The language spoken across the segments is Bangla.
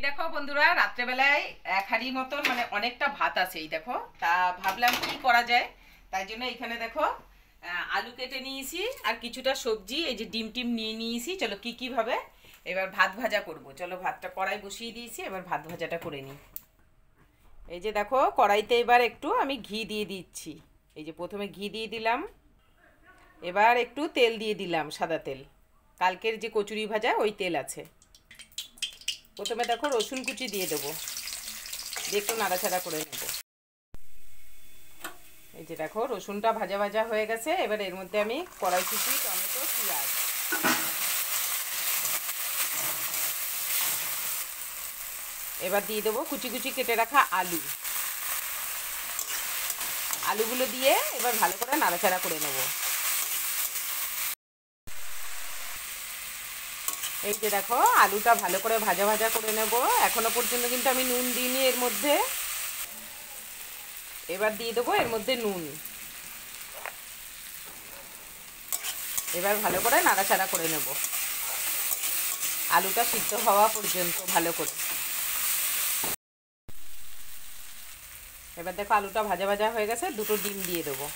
দেখো বন্ধুরা, রাত্রেবেলায় এক হাঁড়ি মতন মানে অনেকটা ভাত আছে। এই দেখো, তা ভাবলাম কি করা যায়, তাই জন্য এখানে দেখো আলু কেটে নিয়েছি আর কিছুটা সবজি, এই যে ডিম টিম নিয়ে নিয়েছি। চলো কি কি ভাবে এবার ভাত ভাজা করব। চলো ভাতটা কড়াই বসিয়ে দিয়েছি, এবার ভাত ভাজাটা করে নিই। এই যে দেখো কড়াইতে এবার একটু আমি ঘি দিয়ে দিচ্ছি। এই যে প্রথমে ঘি দিয়ে দিলাম, এবার একটু তেল দিয়ে দিলাম, সাদা তেল, কালকের যে কচুরি ভাজা ওই তেল আছে। প্রথমে দেখো রসুন কুচি দিয়ে দেবো, দিয়ে একটু নাড়াচাড়া করে নেব। এই যে দেখো রসুনটা ভাজা ভাজা হয়ে গেছে, এবার এর মধ্যে আমি কড়াইশুঁটি, টমেটো, পেঁয়াজ, এবার দিয়ে দেবো কুচি কুচি কেটে রাখা আলু। আলুগুলো দিয়ে এবার ভালো করে নাড়াচাড়া করে নেব। এই যে দেখো আলুটা ভালো করে ভাজা ভাজা করে নেব। এখনো পর্যন্ত কিন্তু আমি নুন দিইনি এর মধ্যে। এবার দিয়ে দেবো এর মধ্যে নুন। এবার ভালো করে নাড়াচাড়া করে নেব, আলুটা সিদ্ধ হওয়া পর্যন্ত ভালো করে। এবার দেখো আলুটা ভাজা ভাজা হয়ে গেছে, দুটো ডিম দিয়ে দেবো,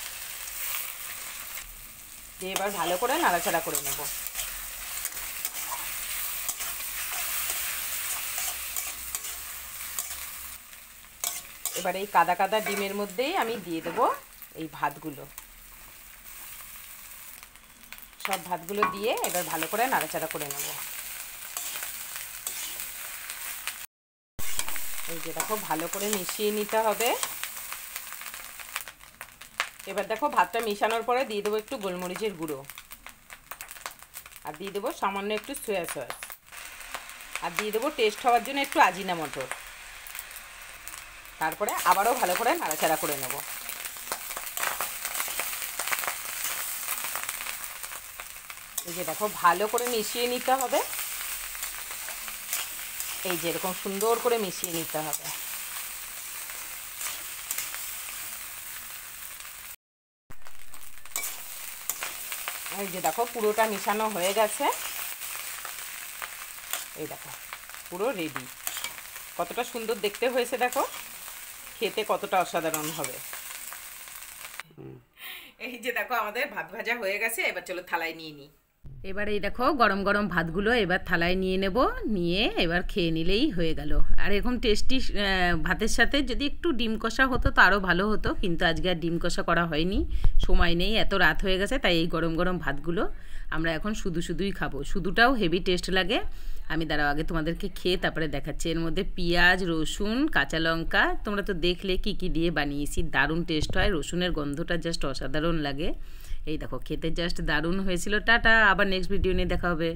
দিয়ে এবার ভালো করে নাড়াচাড়া করে নেব। এবার এই কাদা কাদা ডিমের মধ্যেই আমি দিয়ে দেবো এই ভাতগুলো। সব ভাতগুলো দিয়ে এবার ভালো করে নাড়াচাড়া করে নেব। এই যে দেখো ভালো করে মিশিয়ে নিতে হবে। এবার দেখো ভাতটা মিশানোর পরে দিয়ে দেবো একটু গোলমরিচের গুঁড়ো, আর দিয়ে দেবো সামান্য একটু সয়া সস, আর দিয়ে দেবো টেস্ট হওয়ার জন্য একটু আজিনা মটর। তারপরে আবারও ভালো করে নাড়াচাড়া করে নেব। এই যে দেখো ভালো করে মিশিয়ে নিতে হবে, এই যে এরকম সুন্দর করে মিশিয়ে নিতে হবে। এই যে দেখো পুরোটা মিশানো হয়ে গেছে। এই দেখো পুরো রেডি। কতটা সুন্দর দেখতে হয়েছে দেখো, খেতে কতটা অসাধারণ হবে। এই যে দেখো আমাদের ভাত ভাজা হয়ে গেছে, এবার চলো থালায় নিয়ে নিই। এবার এই দেখো গরম গরম ভাতগুলো এবার থালায় নিয়ে নেব, নিয়ে এবার খেয়ে নিলেই হয়ে গেল। আর এরকম টেস্টি ভাতের সাথে যদি একটু ডিম কষা হতো তো আরও ভালো হতো, কিন্তু আজকে আর ডিম কষা করা হয়নি, সময় নেই, এত রাত হয়ে গেছে। তাই এই গরম গরম ভাতগুলো আমরা এখন শুধু শুধুই খাবো। শুধুটাও হেভি টেস্ট লাগে। আমি দাঁড়াও আগে তোমাদেরকে খেয়ে তারপরে দেখাচ্ছি। এর মধ্যে পেঁয়াজ, রসুন, কাঁচা লঙ্কা, তোমরা তো দেখলে কি কি দিয়ে বানিয়েছি, দারুণ টেস্ট হয়। রসুনের গন্ধটা জাস্ট অসাধারণ লাগে। এই দেখো খেতে জাস্ট দারুণ হয়েছিল। টাটা, আবার নেক্সট ভিডিও নিয়ে দেখা হবে।